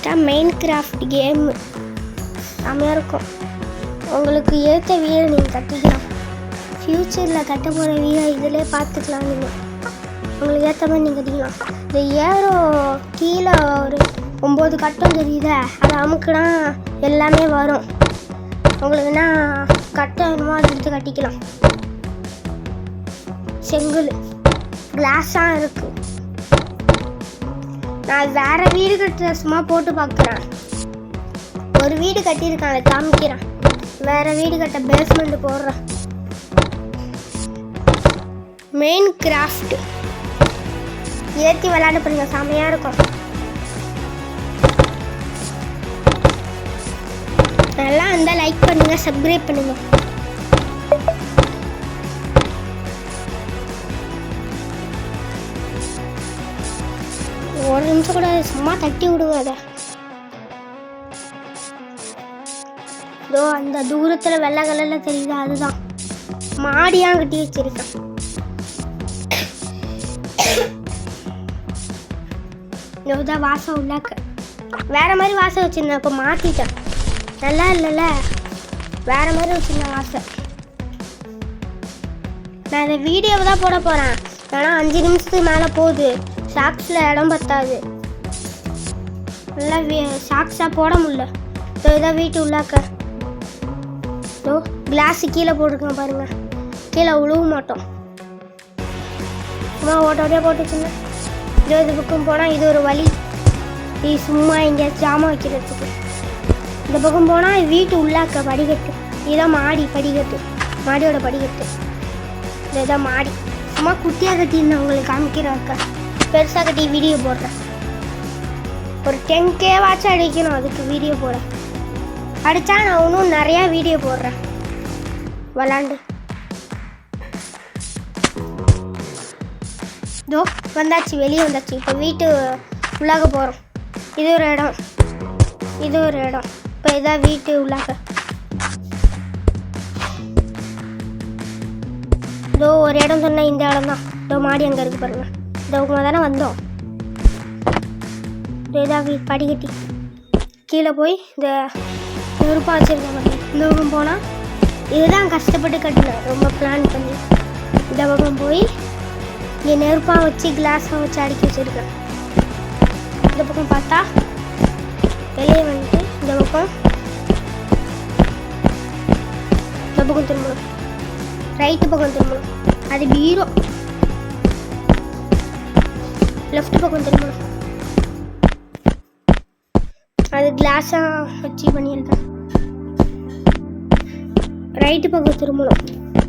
இதான் மைன் craft game. செம்மையாக இருக்கும். உங்களுக்கு ஏற்ற வீடை நீங்கள் கட்டிக்கலாம். ஃப்யூச்சரில் கட்ட போகிற வீடை இதிலே பார்த்துக்கலாம். நீங்கள் உங்களுக்கு ஏற்ற மாதிரி நீங்கள் கட்டிக்கலாம். இந்த ஏரோ கீழே ஒரு 9 கட்டம் தெரியுதா, அது அமுக்குனா எல்லாமே வரும். உங்களுக்குன்னா கட்ட வேணுமோ அதை எடுத்து கட்டிக்கலாம். செங்கல் கிளாஸாக இருக்குது. நான் வேறு வீடு கட்டுற சும்மா போட்டு பார்க்குறேன். ஒரு வீடு கட்டியிருக்கேன், அதை காமிக்கிறேன். வேறு வீடு கட்ட பேஸ்மெண்ட் போடுறேன். மெயின் கிராஃப்ட் ஏற்றி விளையாட பண்ணுங்க, செமையாக இருக்கும். நல்லா இருந்தால் லைக் பண்ணுங்க, சப்ஸ்கிரைப் பண்ணுங்க. ஒரு நிமிஷம் கூட சும்மா தட்டி விடுங்க அதை. இதோ அந்த தூரத்தில் வெள்ளை கலரில் தெரியுது, அதுதான் மாடியாக கட்டி வச்சிருக்கேன். இதுதான் வாசம் உள்ளாக்க. வேறு மாதிரி வாசம் வச்சுருந்தேன், இப்போ மாற்றிட்டேன். நல்லா இல்லைல்ல, வேறு மாதிரி வச்சுருந்தேன் வாசம். நான் இந்த வீடியோவை தான் போட போகிறேன். ஏன்னா 5 நிமிஷத்துக்கு மேலே போகுது, ஷாக்ஸில் இடம் பத்தாது. நல்லா ஷாக்ஸாக போட முடியல. ஸோ இதான் வீட்டு உள்ளாக்க. ஸோ கிளாஸு கீழே போட்டிருக்கேன் பாருங்கள், கீழே உழுவ மாட்டோம். சும்மா ஓட்டோடையே போட்டு வச்சுருந்தேன். இது பக்கம் போனால் இது ஒரு வழி. இது சும்மா எங்கேயாச்சும் ஜாமான் வைக்கிறதுக்கு. இந்த பக்கம் போனால் வீட்டு உள்ளாக்க படிக்கட்டு. இதுதான் மாடி படிக்கட்டு, மாடியோட படிக்கட்டு. இதுதான் மாடி. சும்மா குட்டியாக கட்டியிருந்தேன், உங்களுக்கு காமிக்கிறேன். பெருசாக கட்டி வீடியோ போடுறேன். ஒரு 10K வாட்ச் அடிக்கணும் அதுக்கு வீடியோ போட. அடித்தா நான் இன்னும் நிறையா வீடியோ போடுறேன் விளாண்டு. இதோ வந்தாச்சு, வெளியே வந்தாச்சு. இப்போ வீட்டு உள்ளாக போகிறோம். இது ஒரு இடம், இது ஒரு இடம். இப்போ இதான் வீட்டு உள்ளாக. இதோ ஒரு இடம் சொன்னால் இந்த இடம் தான். இதோ மாடி அங்கே இருக்குது பாருங்க. இதோ தானே வந்தோம். இதான் படிக்கட்டி கீழே போய் இந்த நெருப்பாக வச்சுருக்கேன் பாருங்க. இந்த பக்கம் போனால் இதுதான் கஷ்டப்பட்டு கட்டினேன், ரொம்ப பிளான் பண்ணி. இந்த பக்கம் போய் இங்கே நெருப்பாக வச்சு கிளாஸாக வச்சு அடுக்கி வச்சுருக்கேன். இந்த பக்கம் பார்த்தா வெளியே வந்துட்டு இந்த பக்கம் திரும்பணும், ரைட்டு பக்கம் திரும்பணும். அது பீரோ. லெஃப்ட் பக்கம் திரும்பணும், அது கிளாஸாக வச்சு பண்ணியிருக்கேன். ரைட்டு பக்கம் திரும்பணும்.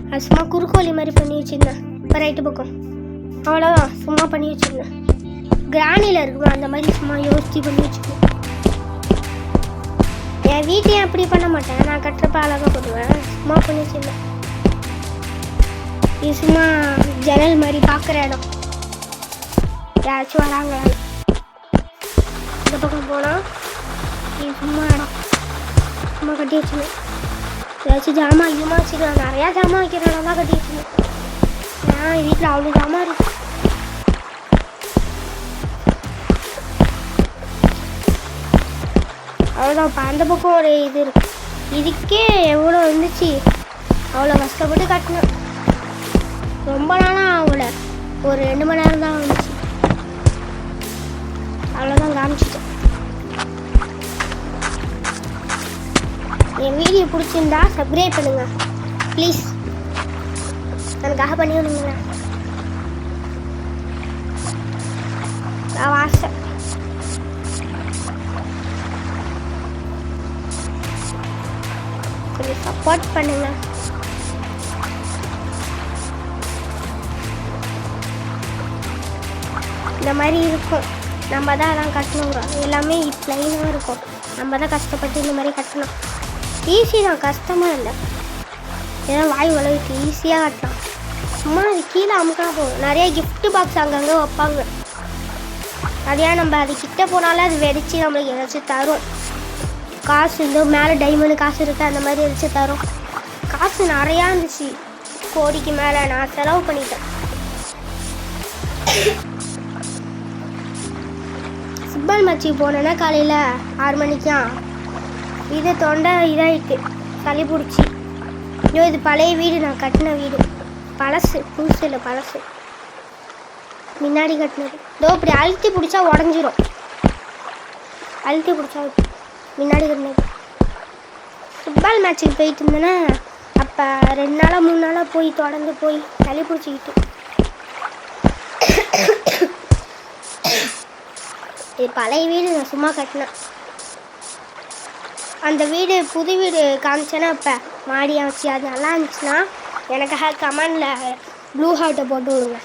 அது சும்மா குறுக்கோலி மாதிரி பண்ணி வச்சுருந்தேன். இப்போ ரைட்டு பக்கம் அவ்வளோதான், சும்மா பண்ணி வச்சுருந்தேன். கிராணியில் இருக்குமா அந்த மாதிரி சும்மா யோசிச்சு பண்ணி வச்சுக்கணும். என் வீட்டையும் அப்படி பண்ண மாட்டேன், நான் கட்டுறப்ப அழகாக பண்ணுவேன். சும்மா பண்ணி வச்சுருந்தேன். இது சும்மா ஜன்னல் மாதிரி பார்க்குற இடம். யாராச்சும் வராங்க. இந்த பக்கம் போனால் இது சும்மா இடம், சும்மா கட்டி வச்சுருந்தேன். ஏதாச்சும் ஜாமான் அதிகமாக வச்சுக்கலாம். நிறையா ஜாமான் வைக்கிற இடம் தான் கட்டி வச்சுருந்தேன். என் வீட்டில் அவ்வளோ ஜாமான் இருக்கு. அவ்வளோதான். இப்போ அந்த பக்கம் ஒரு இது இருக்கு. இதுக்கே எவ்வளோ இருந்துச்சு, அவ்வளோ கஷ்டப்பட்டு கட்டினேன். ரொம்ப நாளாக ஆகல, ஒரு 2 மணி நேரம் தான் வந்துச்சு. அவ்வளோதான், காமிச்சிட்டேன். என் வீடியோ பிடிச்சிருந்தா சப்ஸ்கிரைப் பண்ணுங்க ப்ளீஸ். எனக்காக பண்ணி விடுங்க. ஆசை கொஞ்சம் சப்போர்ட் பண்ணுங்க. இந்த மாதிரி இருக்கும். நம்ம தான் அதான் கட்டணுங்க. எல்லாமே ப்ளைனாக இருக்கும். நம்ம தான் கஷ்டப்பட்டு இந்த மாதிரி கட்டணும். ஈஸி தான், கஷ்டமாக இல்லை. ஏன்னா வாய் உழவுக்கு ஈஸியாக கட்டலாம். சும்மா அது கீழே அமுக்கினா போதும். நிறைய கிஃப்ட் பாக்ஸ் அங்கங்கே வைப்பாங்க. அதையா நம்ம அது கிட்ட போனாலும் அது வெடித்து நம்மளுக்கு ஏதாச்சும் தரும். காசு இந்த மேலே டைமண்டு காசு இருக்குது, அந்த மாதிரி ஏதாச்சும் தரும். காசு நிறையா இருந்துச்சு, கோடிக்கு மேலே. நான் செலவு பண்ணிட்டேன். ஃபுட்பால் மேட்ச்சுக்கு போனேன்னா காலையில் 6 மணிக்கான் இது தொண்டை இதாகிட்டு சளி பிடிச்சி. ஐயோ இது பழைய வீடு, நான் கட்டின வீடு, பழசு, புதுசு இல்லை பழசு, முன்னாடி கட்டினது. இதோ இப்படி அழுத்தி பிடிச்சா உடஞ்சிரும், அழுத்தி பிடிச்சா முன்னாடி கட்டினது. ஃபுட்பால் மேட்ச்சுக்கு போயிட்டு இருந்தேன்னா அப்போ 2 நாளாக 3 நாளாக போய் தொடர்ந்து போய் சளி பிடிச்சிக்கிட்டு. இது பழைய வீடு, நான் சும்மா கட்டினேன். அந்த வீடு புது வீடு காமிச்சேன்னா இப்போ மாடி அமைச்சு அது நல்லா இருந்துச்சுன்னா எனக்காக கமெண்டில் ப்ளூ ஹார்ட்டை போட்டு விடுங்க.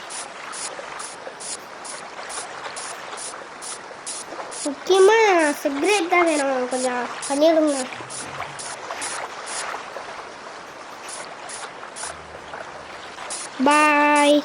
முக்கியமாக சிகரெட் தான் வேணும், கொஞ்சம் பண்ணிவிடுங்க. பாய்.